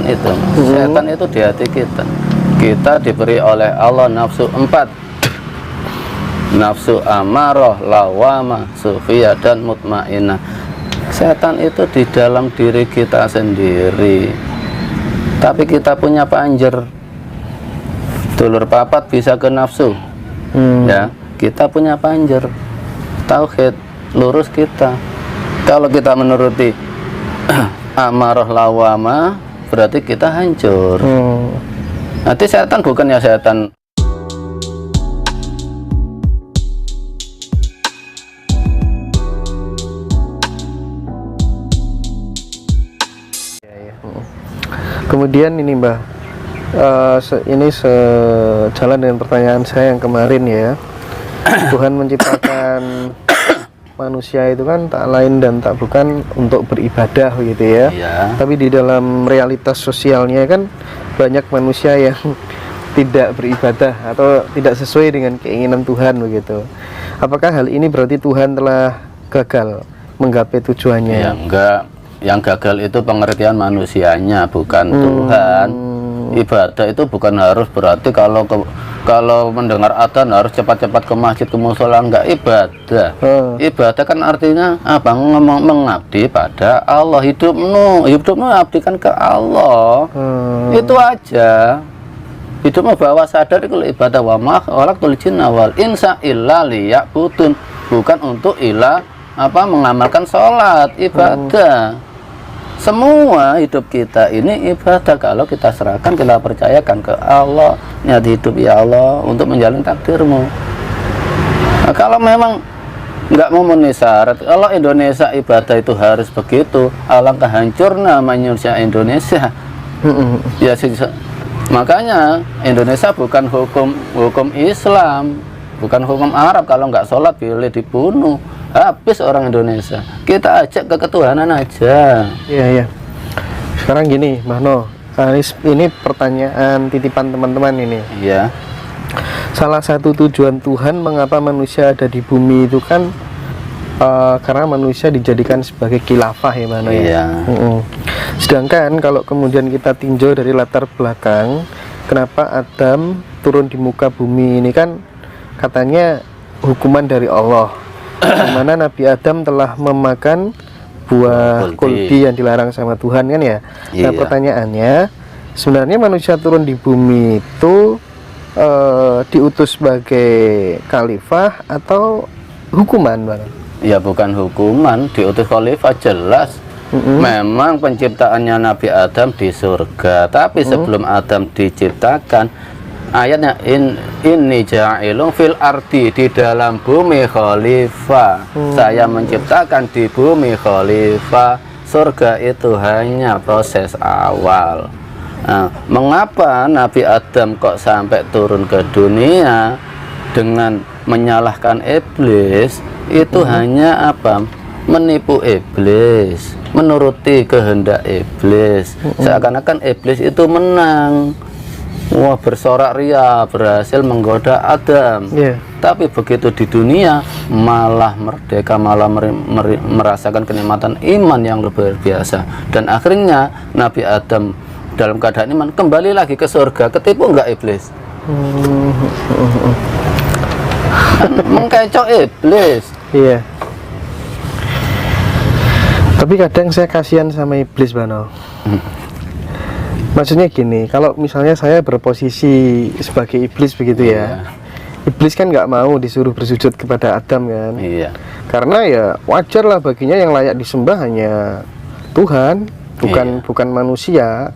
itu setan itu di hati kita. Kita diberi oleh Allah nafsu 4, nafsu amarah, lawamah, sufiyah, dan mutmainah. Setan itu di dalam diri kita sendiri, tapi kita punya panjer. Dulur papat bisa ke nafsu, ya, kita punya panjer. Tauhid lurus kita. Kalau kita menuruti amarah, lawamah, berarti kita hancur. Nanti setan bukannya setan Kemudian ini Mbah, ini sejalan dengan pertanyaan saya yang kemarin ya. Tuhan menciptakan manusia itu kan tak lain dan tak bukan untuk beribadah gitu ya. Tapi di dalam realitas sosialnya kan banyak manusia yang tidak beribadah atau tidak sesuai dengan keinginan Tuhan begitu. Apakah hal ini berarti Tuhan telah gagal menggapai tujuannya? Ya, enggak. Yang gagal itu pengertian manusianya, bukan Tuhan. Ibadah itu bukan harus berarti kalau mendengar adzan harus cepat-cepat ke masjid, ke musola. Enggak ibadah. Ibadah kan artinya apa? Mengabdi pada Allah. Hidupmu abdikan ke Allah. Itu aja. Hidupmu bawa sadar itu ibadah. Wa ma khalaqtul jinna wal insa illa liya'budun. Bukan untuk mengamalkan sholat, ibadah. Semua hidup kita ini ibadah kalau kita serahkan, kita percayakan ke Allah. Niat hidup ya Allah untuk menjalin takdirmu. Nah, kalau memang nggak memenuhi syarat, kalau Indonesia ibadah itu harus begitu, alangkah hancurnya manusia Indonesia. Ya, makanya Indonesia bukan hukum Islam, bukan hukum Arab. Kalau nggak sholat boleh dibunuh. Habis orang Indonesia. Kita ajak ke ketuhanan aja. Iya. Sekarang gini, Mbah No, ini pertanyaan titipan teman-teman ini. Iya. Salah satu tujuan Tuhan mengapa manusia ada di bumi itu kan karena manusia dijadikan sebagai khilafah ya, Mbah No. Iya. Sedangkan kalau kemudian kita tinjau dari latar belakang, kenapa Adam turun di muka bumi ini kan katanya hukuman dari Allah. Di mana Nabi Adam telah memakan buah kulbi yang dilarang sama Tuhan kan ya. Nah pertanyaannya, sebenarnya manusia turun di bumi itu diutus sebagai khalifah atau hukuman, Bang? Ya bukan hukuman, diutus khalifah jelas. Memang penciptaannya Nabi Adam di surga, tapi sebelum Adam diciptakan, ayatnya inni ja'ilun fil ardi, di dalam bumi khalifah. Saya menciptakan di bumi khalifah. Surga itu hanya proses awal. Nah, mengapa Nabi Adam kok sampai turun ke dunia dengan menyalahkan iblis? Itu hanya menipu iblis, menuruti kehendak iblis. Seakan-akan iblis itu menang. Wah, bersorak ria, berhasil menggoda Adam. Tapi begitu di dunia malah merdeka, malah merasakan kenikmatan iman yang luar biasa. Dan akhirnya Nabi Adam dalam keadaan iman kembali lagi ke surga. Ketipu enggak iblis? Mengkecoh iblis. Iya. Tapi kadang saya kasihan sama iblis, Bano. Maksudnya gini, kalau misalnya saya berposisi sebagai iblis begitu ya, iblis kan nggak mau disuruh bersujud kepada Adam kan, karena ya wajar lah baginya yang layak disembah hanya Tuhan, bukan manusia,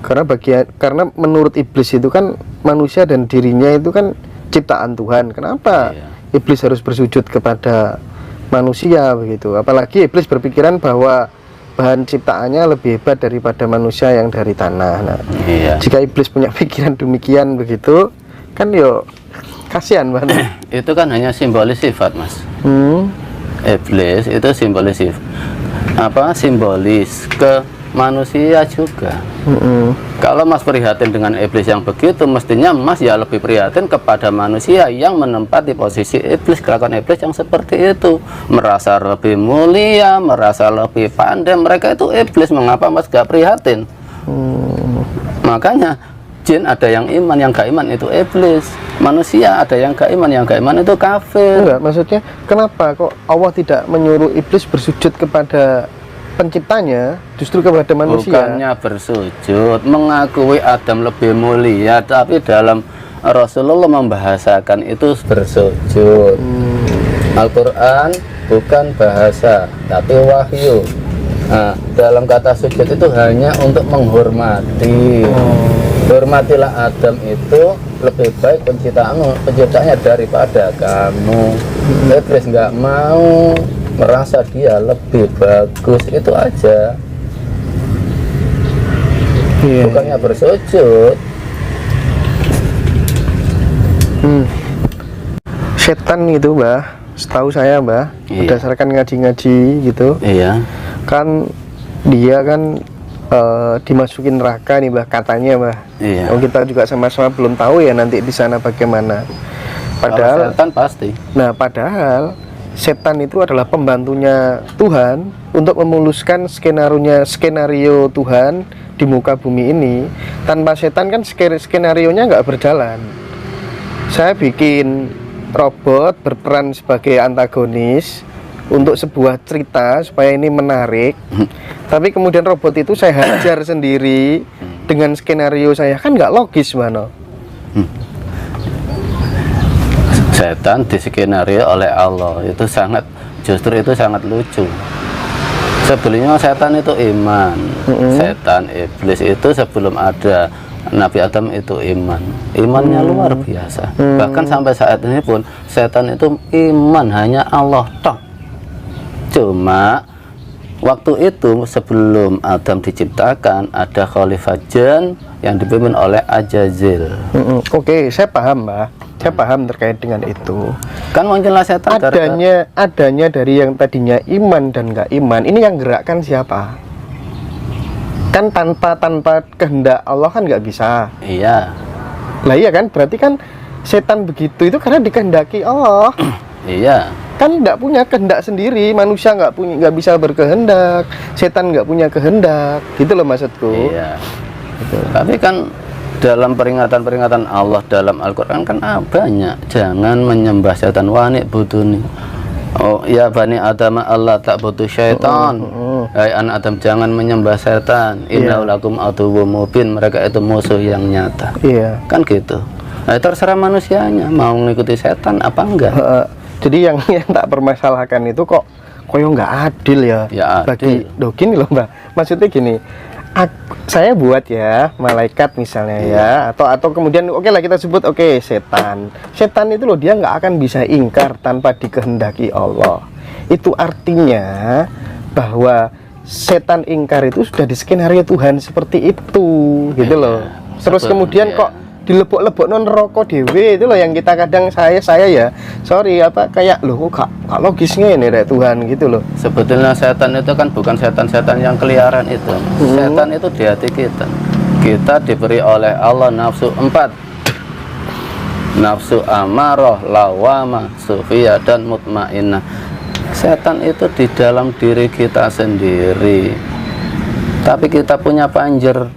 karena menurut iblis itu kan manusia dan dirinya itu kan ciptaan Tuhan. Kenapa iblis harus bersujud kepada manusia begitu? Apalagi iblis berpikiran bahwa bahan ciptaannya lebih hebat daripada manusia yang dari tanah. Nah, jika iblis punya pikiran demikian begitu, kan yo kasihan banget. Itu kan hanya simbolis sifat, Mas. Iblis itu simbolis sifat. Simbolis ke manusia juga. Kalau Mas prihatin dengan iblis yang begitu, mestinya Mas ya lebih prihatin kepada manusia yang menempati posisi iblis, kelakuan iblis yang seperti itu, merasa lebih mulia, merasa lebih pandai. Mereka itu iblis, mengapa Mas gak prihatin? Makanya jin ada yang iman, yang gak iman itu iblis. Manusia ada yang gak iman, yang gak iman itu kafir. Enggak, maksudnya kenapa kok Allah tidak menyuruh iblis bersujud kepada penciptanya, justru kepada manusia? Bukannya bersujud, mengakui Adam lebih mulia, tapi dalam Rasulullah membahasakan itu bersujud. Al-Quran bukan bahasa, tapi wahyu. Nah, dalam kata sujud itu hanya untuk menghormati. Hormatilah Adam itu lebih baik penciptaannya daripada kamu. Iblis nggak mau, merasa dia lebih bagus, itu aja. Bukannya bersujud. Setan itu, Mbah, setahu saya, Mbah, berdasarkan ngaji-ngaji gitu, kan dia kan dimasukin neraka nih, Mbah, katanya, Mbah. Oh, kita juga sama-sama belum tahu ya nanti di sana bagaimana. Padahal setan pasti. Nah, padahal setan itu adalah pembantunya Tuhan untuk memuluskan skenario Tuhan di muka bumi ini. Tanpa setan kan skenarionya nggak berjalan. Saya bikin robot berperan sebagai antagonis untuk sebuah cerita supaya ini menarik. Tapi kemudian robot itu saya hajar sendiri dengan skenario saya, kan nggak logis, mana? Setan diskenario oleh Allah itu justru sangat lucu. Sebelumnya setan itu iman, setan iblis itu sebelum ada Nabi Adam itu imannya luar biasa. Bahkan sampai saat ini pun setan itu iman hanya Allah tok. Cuma waktu itu sebelum Adam diciptakan ada khalifah jin yang dipimpin oleh Ajazil. Oke, saya paham, Mbak. Saya paham terkait dengan itu. Kan muncullah setan adanya dari yang tadinya iman dan nggak iman. Ini yang gerakkan siapa? Kan tanpa kehendak Allah kan nggak bisa. Iya. Lah iya kan, berarti kan setan begitu itu karena dikehendaki Allah. Iya. Kan nggak punya kehendak sendiri, manusia nggak bisa berkehendak, setan nggak punya kehendak, gitu loh maksudku. Iya. Gitu. Tapi kan dalam peringatan Allah dalam Al-Quran kan banyak, jangan menyembah setan, wani buduni. Oh ya bani Adam Allah tak butuh syaitan. Hai anak Adam, jangan menyembah setan. Innahu lakum aduwwum mubin, mereka itu musuh yang nyata. Kan gitu. Nah, terserah manusianya mau mengikuti setan apa enggak. Jadi yang tak permasalahkan itu kok koyo nggak adil ya, bagi gini loh, Mbak. Maksudnya gini, saya buat ya malaikat misalnya ya, atau kemudian oke lah kita sebut setan itu loh, dia nggak akan bisa ingkar tanpa dikehendaki Allah. Itu artinya bahwa setan ingkar itu sudah di skenario Tuhan seperti itu, gitu loh. Terus kemudian kok dilebok-lebok non rokok dewe, itu loh yang kita kadang saya ya sorry kayak loh kok gak logisnya ini dari Tuhan gitu loh. Sebetulnya setan itu kan bukan setan-setan yang keliaran itu. Setan itu di hati kita diberi oleh Allah nafsu 4, nafsu amarah, lawamah, sufiyah, dan mutmainnah. Setan itu di dalam diri kita sendiri, tapi kita punya panjer.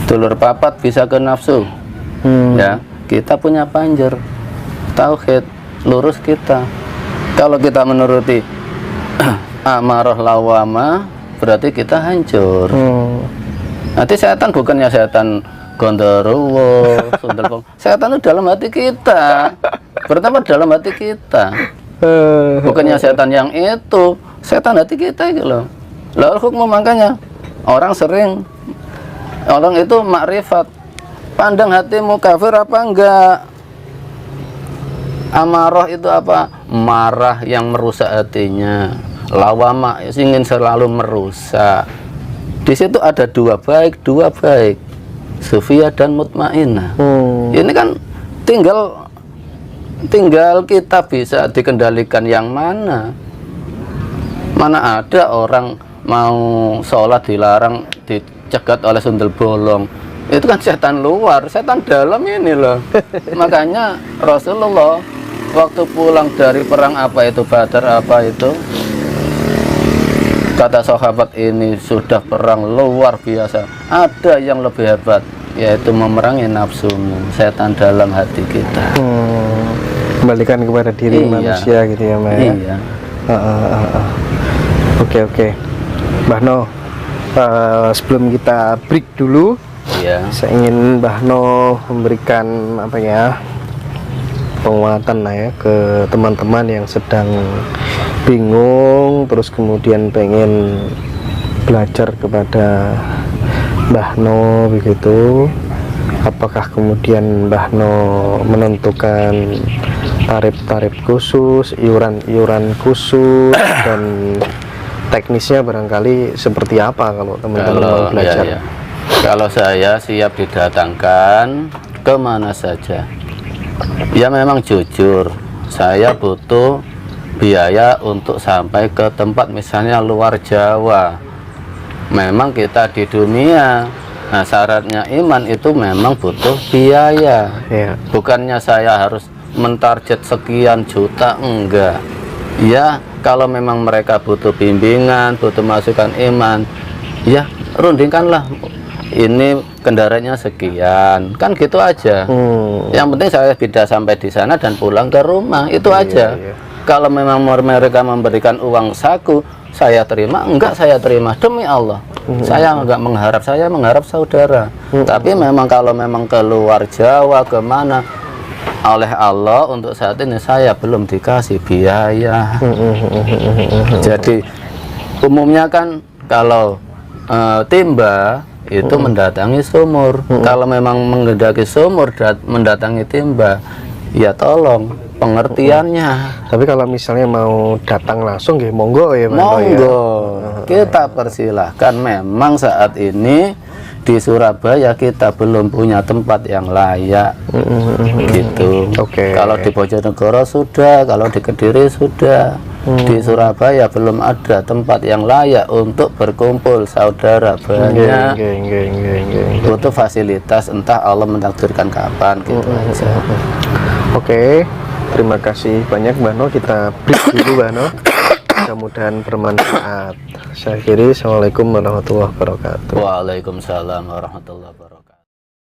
Dulur papat bisa ke nafsu, ya kita punya panjer tauhid lurus kita. Kalau kita menuruti amarah lawama, berarti kita hancur. Nanti setan bukannya setan gondoruwo, sundel. Setan itu dalam hati kita, pertama dalam hati kita. Bukannya setan yang itu, setan hati kita gitu loh. Lalu hukum makanya orang itu makrifat, pandang hatimu kafir apa enggak. Amarah itu apa? Marah yang merusak hatinya. Lawama ingin selalu merusak. Di situ ada dua baik, sufiyah dan mutmainnah. Ini kan tinggal kita bisa dikendalikan yang mana. Mana ada orang mau sholat dilarang, dicegat oleh sundel bolong. Itu kan setan luar, setan dalam ini loh. Makanya Rasulullah waktu pulang dari perang apa itu, Badar apa itu, kata sahabat ini sudah perang luar biasa, ada yang lebih hebat, yaitu memerangi nafsumu, setan dalam hati kita. Kembalikan kepada diri manusia gitu ya, Mbak. Iya. Oke. Mbah No, sebelum kita break dulu, saya ingin Mbah No memberikan apa ya, penguatan lah ya ke teman-teman yang sedang bingung, terus kemudian pengen belajar kepada Mbah No begitu. Apakah kemudian Mbah No menentukan tarif-tarif khusus, iuran khusus, dan teknisnya barangkali seperti apa kalau teman-teman mau belajar? Kalau saya siap didatangkan kemana saja. Ya memang jujur, saya butuh biaya untuk sampai ke tempat misalnya luar Jawa. Memang kita di dunia, nah syaratnya iman itu memang butuh biaya. Bukannya saya harus mentarget sekian juta, enggak. Ya kalau memang mereka butuh bimbingan, butuh masukan iman, ya rundingkanlah, ini kendaraannya sekian, kan gitu aja. Yang penting saya bisa sampai di sana dan pulang ke rumah, itu aja. Kalau memang mereka memberikan uang saku, saya terima, enggak saya terima, demi Allah. Saya enggak mengharap, saya mengharap saudara. Tapi memang kalau memang keluar Jawa kemana, oleh Allah untuk saat ini saya belum dikasih biaya. Jadi umumnya kan kalau timba itu mendatangi sumur. Kalau memang mengendaki sumur mendatangi timba, ya tolong pengertiannya. Tapi kalau misalnya mau datang langsung, ya monggo ya, monggo ya. Kita persilahkan. Memang saat ini di Surabaya kita belum punya tempat yang layak, gitu. Kalau di Bojonegoro sudah, kalau di Kediri sudah, di Surabaya belum ada tempat yang layak untuk berkumpul saudara banyak. Butuh fasilitas, entah Allah mentakdirkan kapan, gitu aja. Terima kasih banyak Mbah No, kita break dulu Mbah No. Mudah-mudahan bermanfaat. Saya akhiri, assalamualaikum warahmatullahi wabarakatuh. Waalaikumsalam warahmatullahi wabarakatuh.